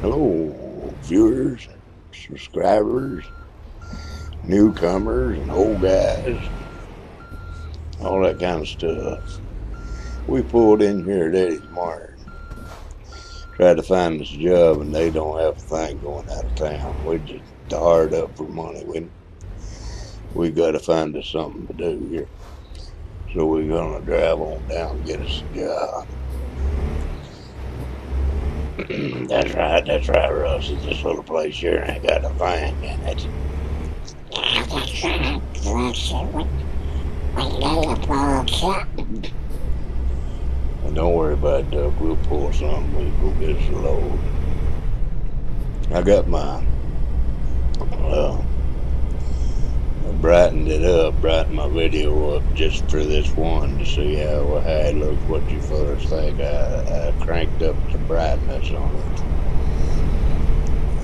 Hello, viewers, subscribers, newcomers, and old guys, all that kind of stuff. We pulled in here at Eddie's Mart, tried to find us a job, and they don't have a thing going out of town. We just hard up for money. We got to find us something to do here. So we're gonna drive on down and get us a job. That's right, Russ. This little place here ain't got a thing in it. That's right, Russ. We need a ball something. And don't worry about it, Duck. We'll pull something. We'll go get us a load. I got my brightened my video up just for this one to see how it looks, what you fellas think. I cranked up the brightness on it.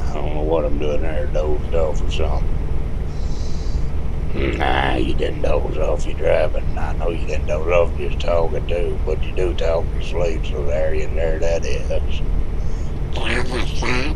I don't know what I'm doing there, dozed off or something. Nah, you didn't doze off, you driving. I know you didn't doze off, just talking too, but you do talk in your sleep, so there that is. That's right.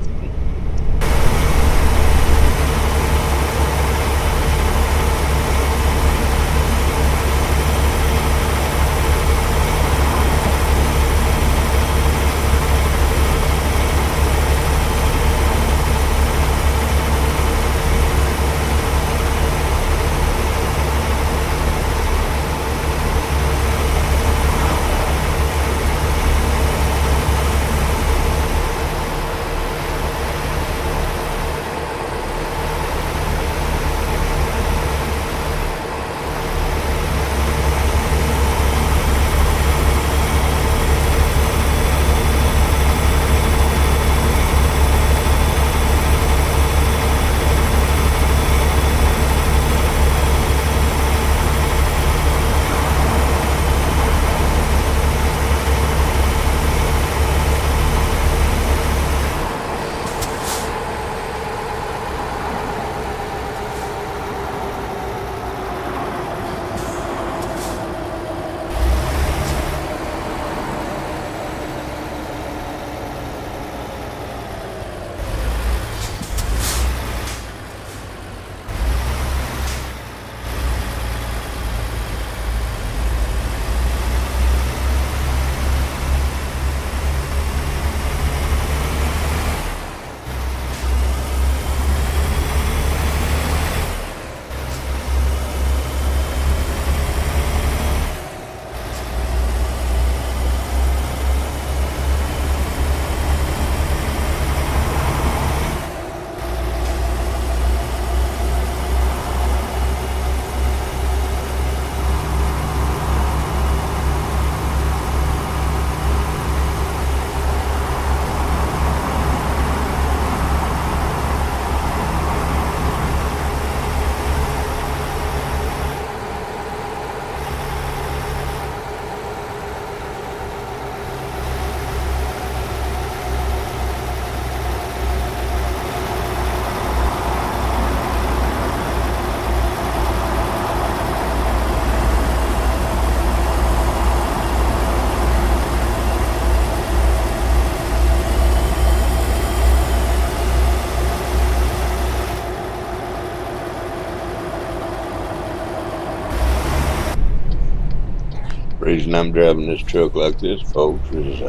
The reason I'm driving this truck like this, folks, is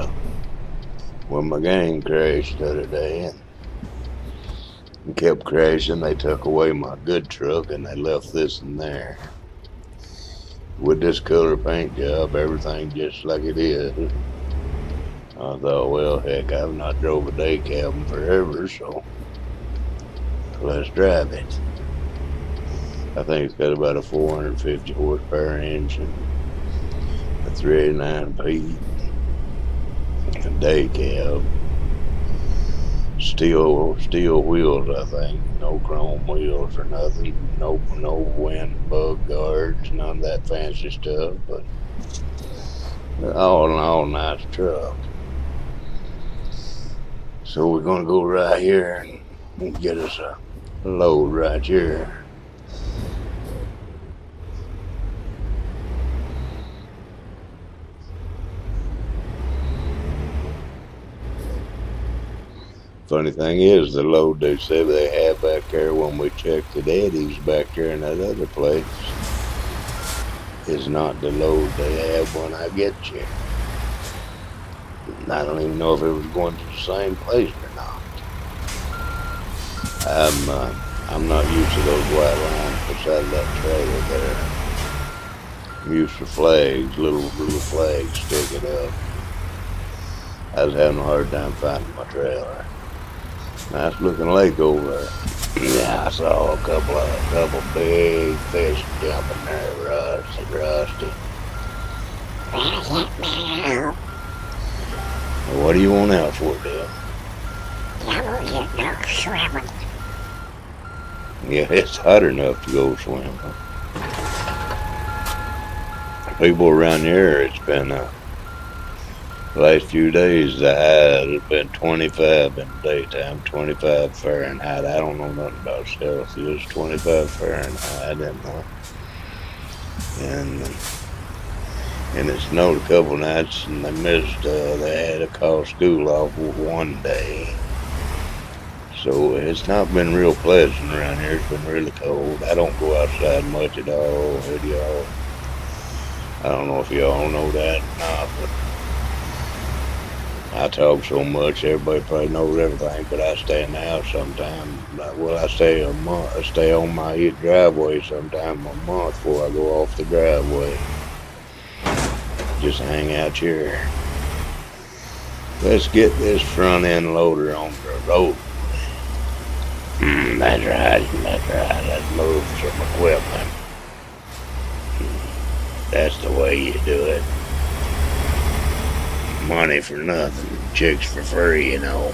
when my gang crashed the other day and kept crashing, they took away my good truck and they left this in there. With this color paint job, everything just like it is. I thought, well, heck, I've not drove a day cab in forever, so let's drive it. I think it's got about a 450 horsepower engine, a 389P, a day cab, steel wheels, I think, no chrome wheels or nothing, no wind bug guards, none of that fancy stuff, but all in all, nice truck. So we're gonna go right here and get us a load right here. Funny thing is, the load they said they had back there when we checked the daddies back there in that other place is not the load they have when I get you. I don't even know if it was going to the same place or not. I'm not used to those white lines beside that trailer there. I'm used to flags, little flags sticking up. I was having a hard time finding my trailer. Nice looking lake over there. Yeah, I saw a couple big fish jumping there, rusty. Well, What do you want out for, Dale? you know, swimming. Yeah, it's hot enough to go swimming. People around here, it's been the last few days, the high has been 25 in the daytime, 25 Fahrenheit. I don't know nothing about Celsius, 25 Fahrenheit, and and it snowed a couple nights, and they had to call school off one day. So it's not been real pleasant around here. It's been really cold. I don't go outside much at all. Y'all, I don't know if y'all know that or not, but I talk so much. Everybody probably knows everything, but I stay in the house sometimes. Well, I stay a month. I stay on my driveway sometime a month before I go off the driveway. Just hang out here. Let's get this front end loader on the road. That's right. Let's move some equipment. That's the way you do it. Money for nothing, chicks for free, you know.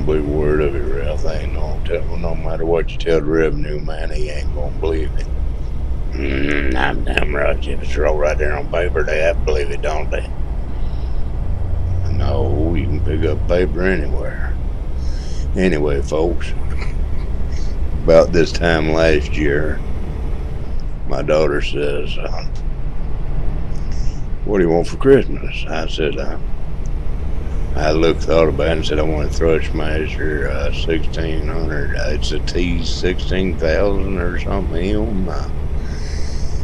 gonna believe a word of it, Ralph. They ain't no matter what you tell the revenue man, he ain't gonna believe it. I'm damn right. If it's wrote right there on paper, they have to believe it, don't they? No, you can pick up paper anywhere. Anyway, folks, about this time last year, my daughter says, what do you want for Christmas? I said, I thought about it and said, I want a Thrustmaster 1600. It's a T16,000 or something.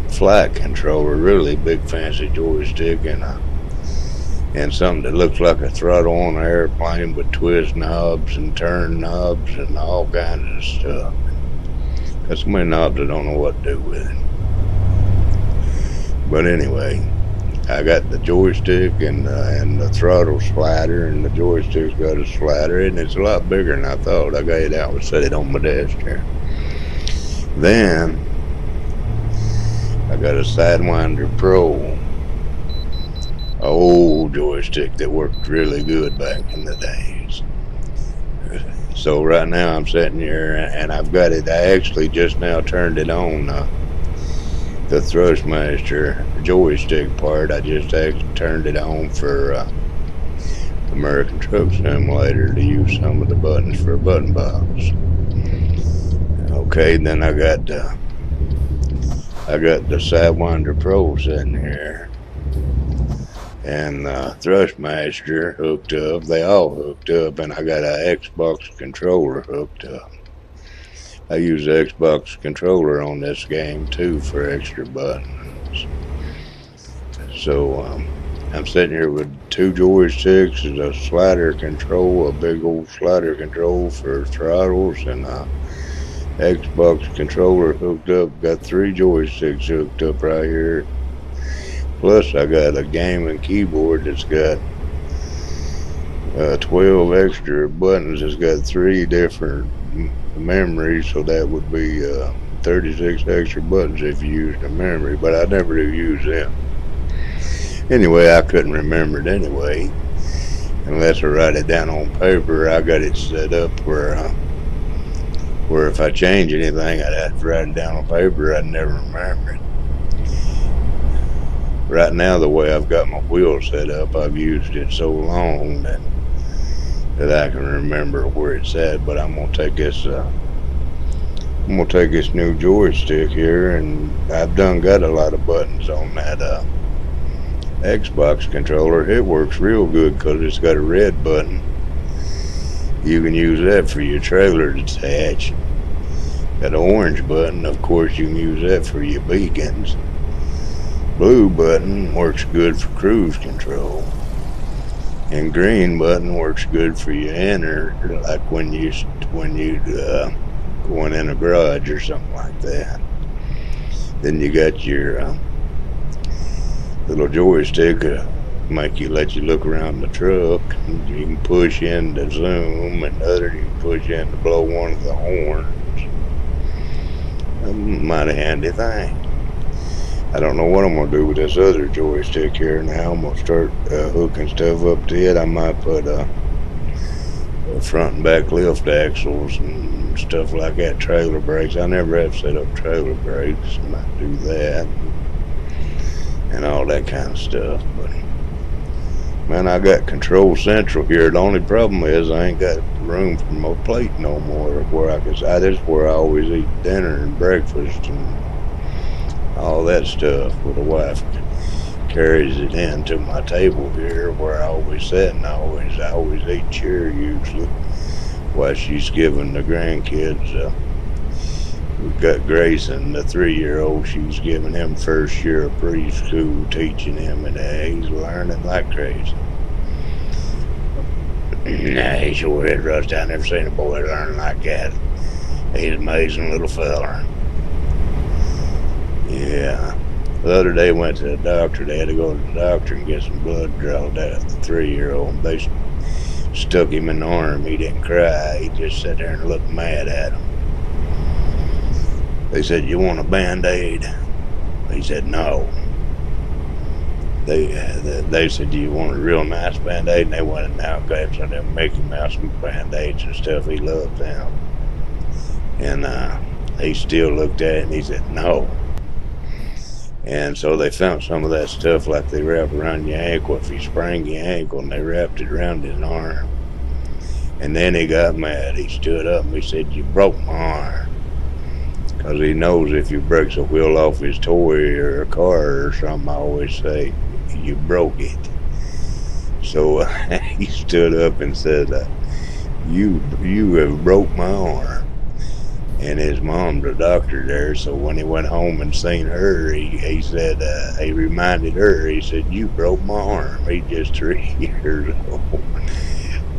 Flight controller, really big fancy joystick, and something that looks like a throttle on an airplane with twist knobs and turn knobs and all kinds of stuff. Got so many knobs I don't know what to do with it. But anyway, I got the joystick and the throttle slider, and the joystick's got a slider, and it's a lot bigger than I thought. I got it out and set it on my desk here. Then I got a Sidewinder Pro, old joystick that worked really good back in the days. So right now I'm sitting here and I've got it. I actually just now turned it on. The Thrustmaster joystick part, I just actually turned it on for American Truck Simulator to use some of the buttons for a button box. Okay, then I got the Sidewinder Pro sitting here, and Thrustmaster hooked up. They all hooked up, and I got an Xbox controller hooked up. I use the Xbox controller on this game too for extra buttons. So I'm sitting here with two joysticks, a slider control, a big old slider control for throttles, and a Xbox controller hooked up. Got three joysticks hooked up right here. Plus I got a gaming keyboard that's got 12 extra buttons. It's got 3 different memories, so that would be 36 extra buttons if you use the memory, but I never do use them. Anyway, I couldn't remember it anyway, unless I write it down on paper. I got it set up where if I change anything, I'd have to write it down on paper. I'd never remember it. Right now, the way I've got my wheel set up, I've used it so long that I can remember where it's at. But I'm gonna take this new joystick here, and I've done got a lot of buttons on that Xbox controller. It works real good because it's got a red button. You can use that for your trailer detach. Got an orange button, of course you can use that for your beacons. Blue button works good for cruise control, and green button works good for your enter, like when you going in a garage or something like that. Then you got your little joystick let you look around the truck. You can push in to zoom, and other you can push in to blow one of the horns. A mighty handy thing. I don't know what I'm going to do with this other joystick here now. I'm going to start hooking stuff up to it. I might put front and back lift axles and stuff like that, trailer brakes. I never have set up trailer brakes. I might do that and all that kind of stuff. But man, I got Control Central here. The only problem is I ain't got room for my plate no more. This is where I always eat dinner and breakfast and all that stuff. Where the wife carries it into my table here, where I always sit, and I always eat here usually while she's giving the grandkids. We've got Grayson, the 3-year-old. She's giving him first year of preschool, teaching him, and he's learning like crazy. Nah, he sure is, Rusty. I never seen a boy learn like that. He's an amazing little fella. Yeah. The other day went to the doctor. They had to go to the doctor and get some blood drawn out of the 3-year-old. They stuck him in the arm. He didn't cry. He just sat there and looked mad at him. They said, "You want a Band-Aid?" He said, "No." they said, "Do you want a real nice Band-Aid?" And they went and out and got some of them Mickey Mouse Band-Aids and stuff. He loved them. And he still looked at it and he said, "No." And so they found some of that stuff like they wrap around your ankle if you sprain your ankle, and they wrapped it around his arm. And then he got mad. He stood up and he said, "You broke my arm." Because he knows if he breaks a wheel off his toy or a car or something, I always say, "You broke it." So he stood up and said, you have broke my arm." And his mom's a doctor there, so when he went home and seen her, he said, he reminded her, he said, "You broke my arm." He's just 3 years old.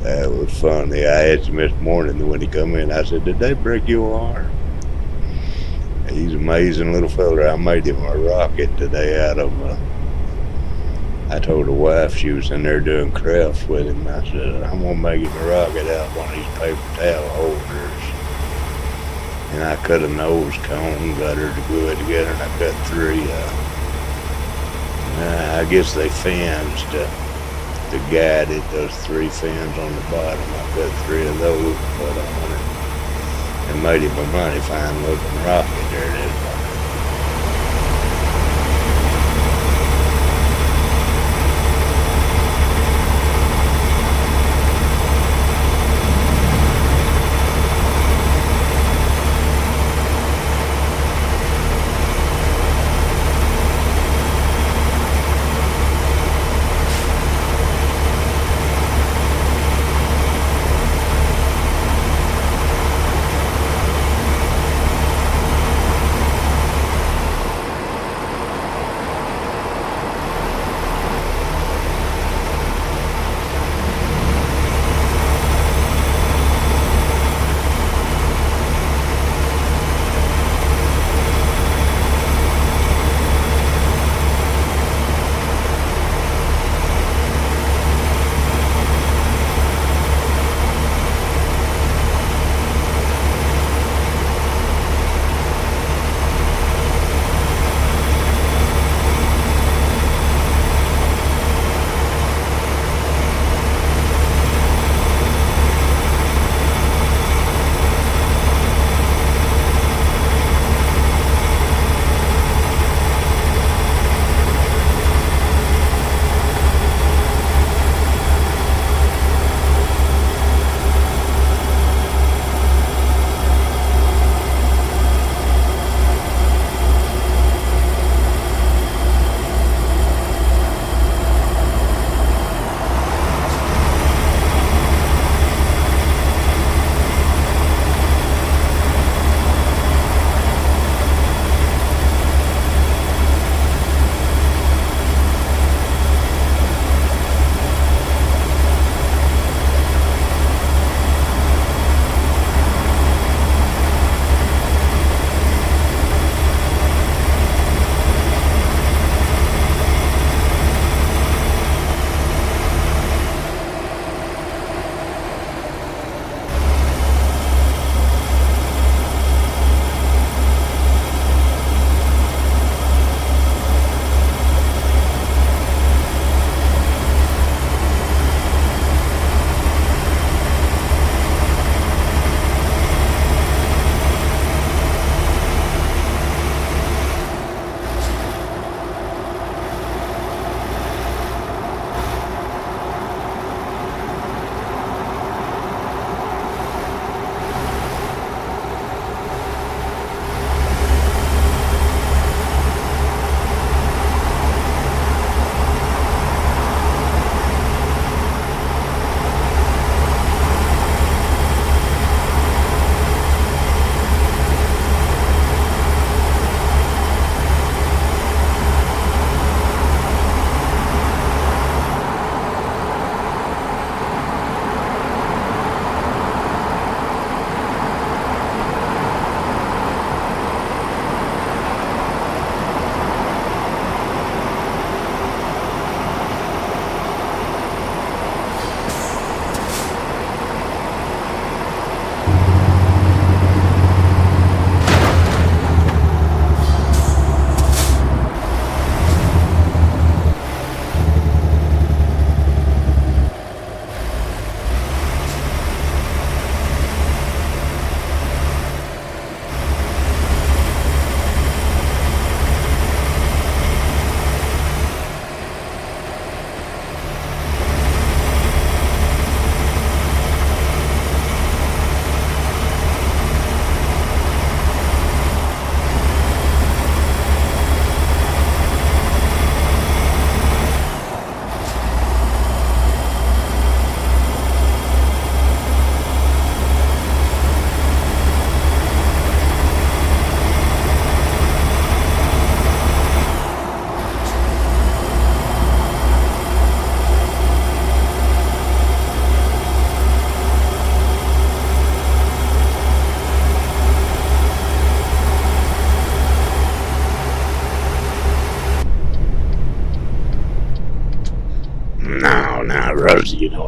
That was funny. I asked him this morning when he come in, I said, "Did they break your arm?" He's an amazing little fella. I made him a rocket today out of, I told the wife, she was in there doing crafts with him, I said, "I'm going to make him a rocket out of one of these paper towel holders." And I cut a nose cone, got her to glue it together, and I cut 3, I guess they fins to guide it, those 3 fins on the bottom. I cut 3 of those, put on it, and made him a mighty fine looking rocket. There it is.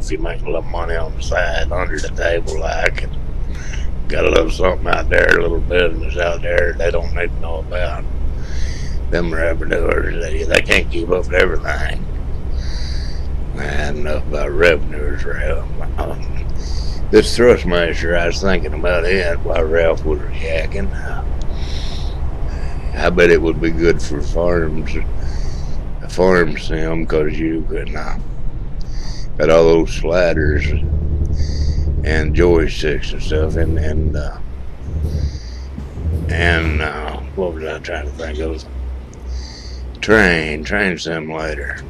if you make a little money on the side, under the table, like, and got a little something out there, a little business out there they don't need to know about. Them revenuers, they can't keep up with everything. I had enough about revenues, Ralph. This Thrustmaster, I was thinking about it while Ralph was yakking. I bet it would be good for farms, a farm sim, because you can got all those sliders and joysticks and stuff, and what was I trying to think of? Train simulator.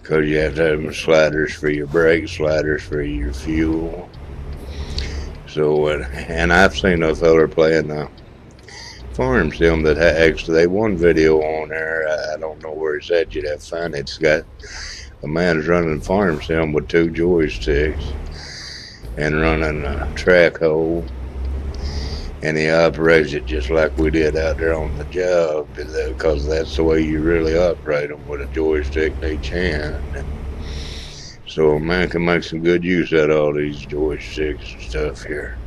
Because you have to have sliders for your brakes, sliders for your fuel. So, and I've seen a fella playing farm sim that actually, they one video on there, I don't know where it's at, you'd have to find it. It's got a man's running farm sim with 2 joysticks and running a track hole. And he operates it just like we did out there on the job, because that's the way you really operate them, with a joystick in each hand. So a man can make some good use out of all these joysticks and stuff here,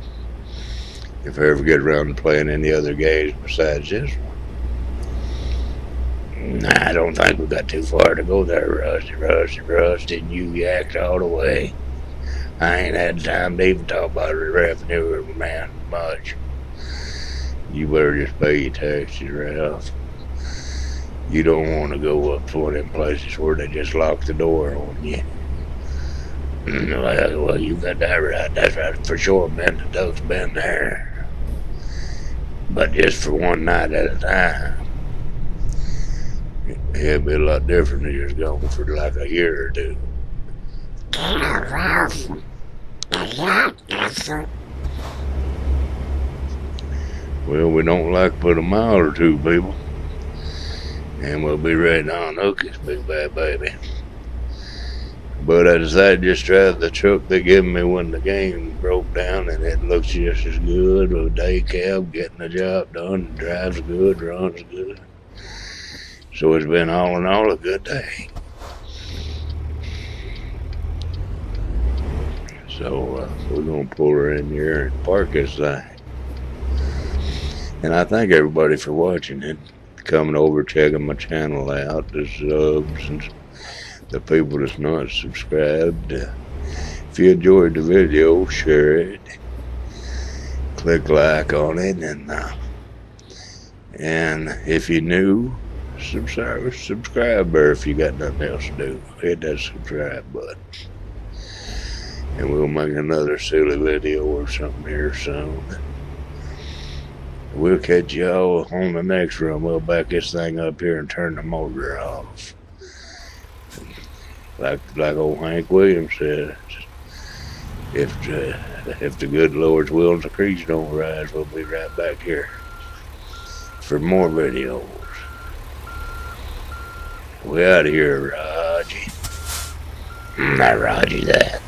if I ever get around to playing any other games besides this one. Nah, I don't think we got too far to go there, Rusty, and you yacked all the way. I ain't had time to even talk about the revenue, man, much. You better just pay your taxes, Ralph. You don't want to go up to one of them places where they just lock the door on you. Well, you got that right. That's right for sure, man. The duck's been there. But just for one night at a time. It'd be a lot different than just going for like a year or two. Yeah, Ralph. Yeah, that's Well, we don't like to put a mile or two, people. And we'll be ready to unhook this big bad baby. But I decided to just drive the truck they gave me when the game broke down, and it looks just as good. A day cab, getting the job done, drives good, runs good. So it's been all in all a good day. So we're going to pull her in here and park this thing. And I thank everybody for watching it, coming over, checking my channel out, the subs and the people that's not subscribed. If you enjoyed the video, share it, click like on it, and if you're new, subscribe there. If you got nothing else to do, hit that subscribe button. And we'll make another silly video or something here soon. We'll catch y'all on the next run. We'll back this thing up here and turn the motor off. Like old Hank Williams said, if the good Lord's will and the creeks don't rise, we'll be right back here for more videos. We out of here, Raji. Not Raji that.